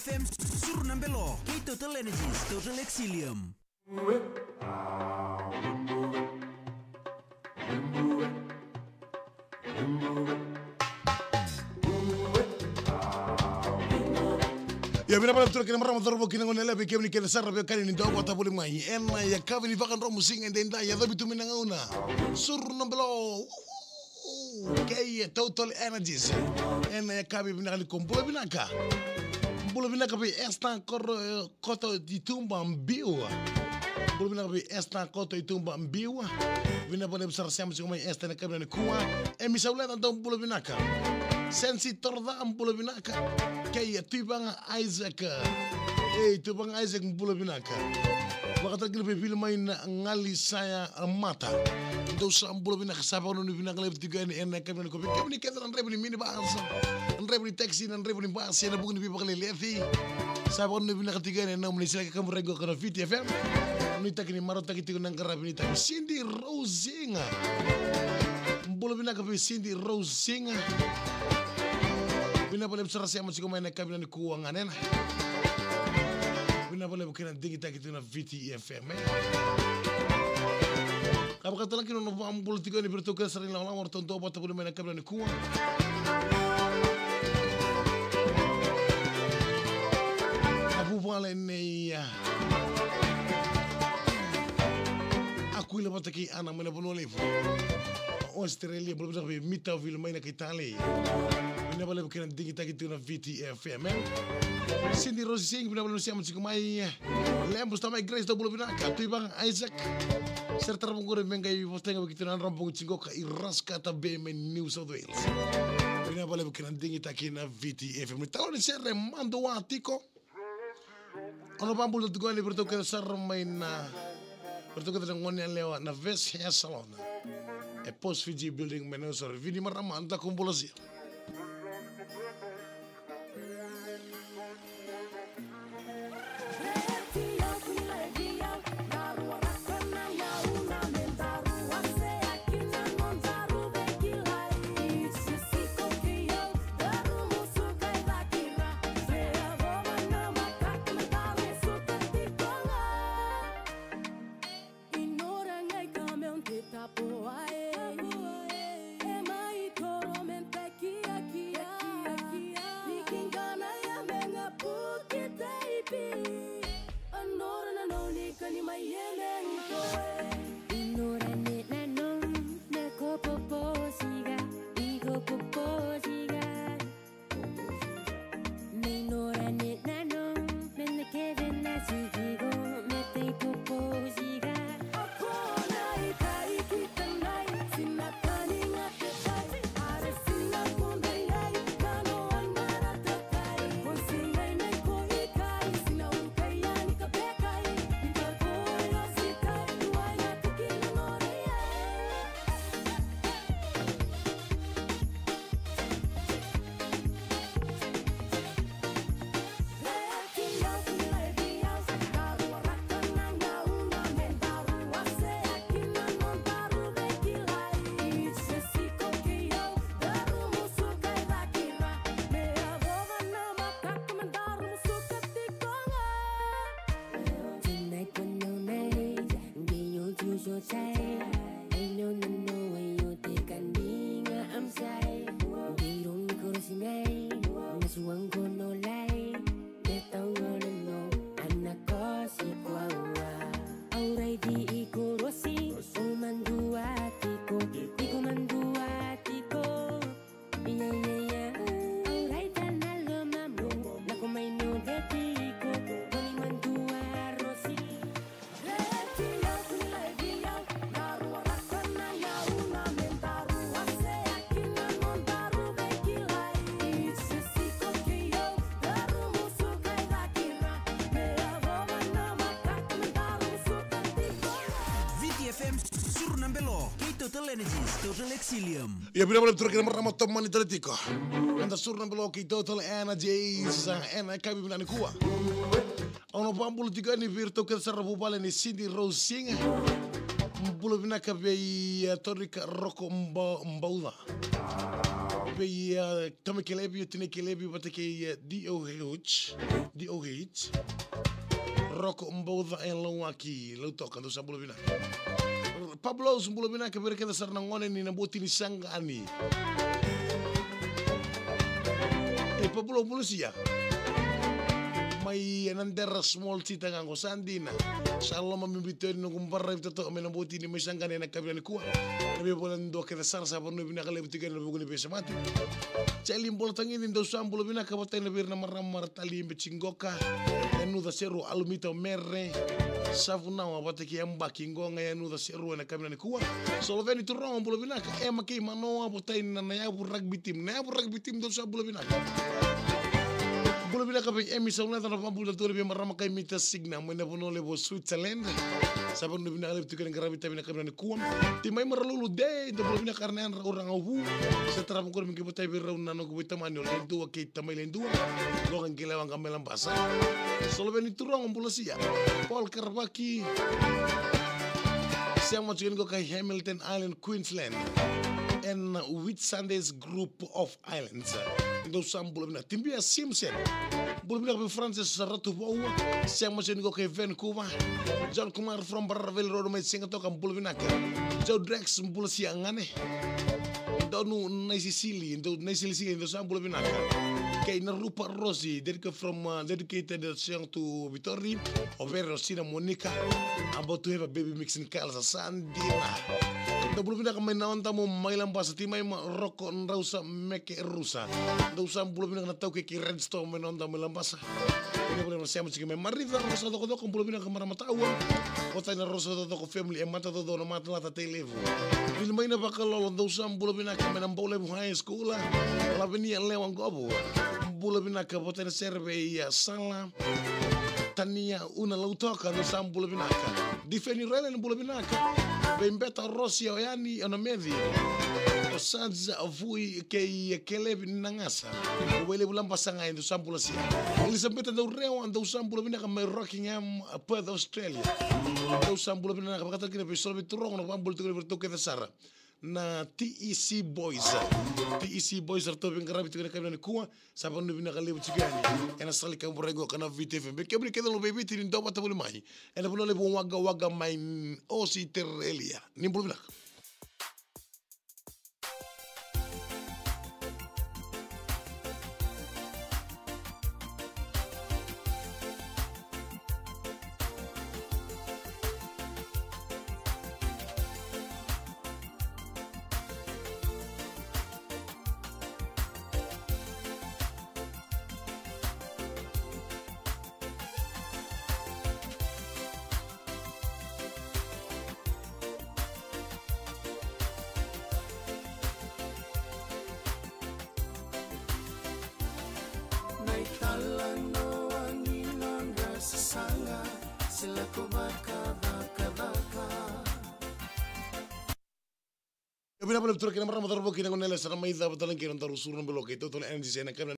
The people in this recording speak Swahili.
VTFM Surnambelo, Total Energies, Total Exilium. Ya bina pala tuwa kina mara madhoro kina ngone lebe kemni kena sarra be kani ndo wata boli mai ena ya kavini vakan romu singa ndenda ya dhabi tumina ngauna Surnambelo kaya Total Energies ena ya kabi bina kali kumpula binaka Bulu binaka be esta koto ditumba mbiwa Bulu binaka be esta koto ditumba mbiwa Bina pala besar siam singomai esta na kabina ni kuwa emisa uleta ndo bulu binaka Sensi torda bulu binaka Kaya tibang Isaac tibang Isaac bulu binaka Wakata kila pe film main ngali saya mata Ndo sa bulu binaka sapa ono ni binaka lebi tiga ni ena kabina ni kopi Kabini kata nandrebu ni mini bahasa Nandrebu ni taxi nandrebu ni bahasa na buku ni pipa kali lefi Sapa ono ni binaka tiga ni ena sila kamu rego kana VTFM Nita kini maro taki tiga nang karabi nita Cindy Rosinga Bulu binaka pe Cindy Rosinga Bina boleh besar siapa sih main kabina ni keuangan ena. Bina boleh bukan tinggi tak itu na VTFM. Kamu kata lagi nono ambul tiga ni bertukar sering lama orang tonton apa boleh main kabina ni keuangan. Abu Bala ni ya. Aku ilah pataki anak mana pun oleh. Australia belum sampai mita film main ke Italia. Bina boleh bukan tinggi tak itu na VTFM. Cindy Rosinga bina boleh siapa sih kumai lembus tamai Grace tu boleh bina katu bang Isaac. Serta rambung mengai posting begitu nan rambung cingkok iras kata BM New South Wales. Bina boleh bukan tinggi tak itu na VTFM. Tahu ni saya mando watiko. Ano bambul tu gua ni bertukar sarmain na bertukar dengan yang lewat na West Hair Salon. Post Fiji Building Manager. Vini marama anta kumpulasi. Total Energies, Total Exilium. Ya bina boleh turun nama teman itu tiko. Anda Surnambelo Total Energies, ena kami bina ni kuah. Ono bambul tiga ni bertukar sarabu bala ni Cindy Rosinga. Bulu bina kabe torika roko mbauda. Be kami kelebi tine kelebi batake DOH roko mbodha en lawaki lo toka do sambulo bina Pablo sambulo bina ke berke dasar nangone ni nabuti ni sangani Pablo polisia mai nandera small cita ngango sandina salo mamibito no kumparra to me nabuti ni sangani na kabila ni kuwa nabi bolan do ke dasar sa no bina kale butikan no buguni pesa mati Celim bola tangin do sambulo bina ka batay na bir na maramar tali mbichingoka enu da seru alumito merre savuna wa bataki amba kingonga enu da seru na kabila ni kuwa solo veni turong bulo bina ka maki manoa botay na ya rugby team do sambulo bina Bulo bina ka pe emi sa una na pambulo to le marama kay mita signa mo na bono le bo Switzerland sabon no bina le tukan garabi tabi na kabila ni kuwa ti may maralulu de do bulo bina karne orang au sa trap ko mi botay bir raw nano ko tamani le do kay tamay le do go kan kilawang kamelang basa solo veni turong bulo siya Paul Karbaki siya mo go kay Hamilton Island Queensland and Whitsundays group of islands do sambulo bina timbia Simpson bulo bina be Francis Saratu Bow siya mo go kay Vancouver John Kumar from Barraville Road may singa to kam bulo bina Joe Drex bulo siya ngane donu na Sicily do sambulo bina kay na Rupa Rossi dedicated song to Vittori over Rosina Monica about to have a baby mixing Carlos Sandina Double bina kami naon tamo mailang basa timay roko rausa meke rusa. Do sambulo bina na tau ke red store menon tamo mailang basa. Ini boleh masih amat sikime marida rosa do ko bulo bina kamara matawa. Kota na rosa do ko family e mata do na mata lata televo. Bil mai na bakalo do sambulo bina kami na bole high school. La venia lewang gobo. Bulo bina ka bota na serve ya sala. Tania una lautoka do sambulo bina ka. Difeni rele na bulo bina ka. Bembeta Rossi yani ona media o sanza avui ke kelebi nangasa o wele bulamba sanga indo sambulo sia Elizabeth do reo ando sambulo bina ka Rockingham Perth Australia do sambulo bina ka kata kina pesol biturong no pambulo to ke sara na TEC Boys arto bengara bitu kana ni kuwa sabon bina ka lebu tigani ena sali ka borego kana VTV be kebri kedalo baby tin do bata bulu mai ena bulu lebu waga mai osi terrelia ni bulu bina Bila boleh turun kena marah motor boki dengan nela sana maida batalan kena taruh surun belok itu tulen energi sana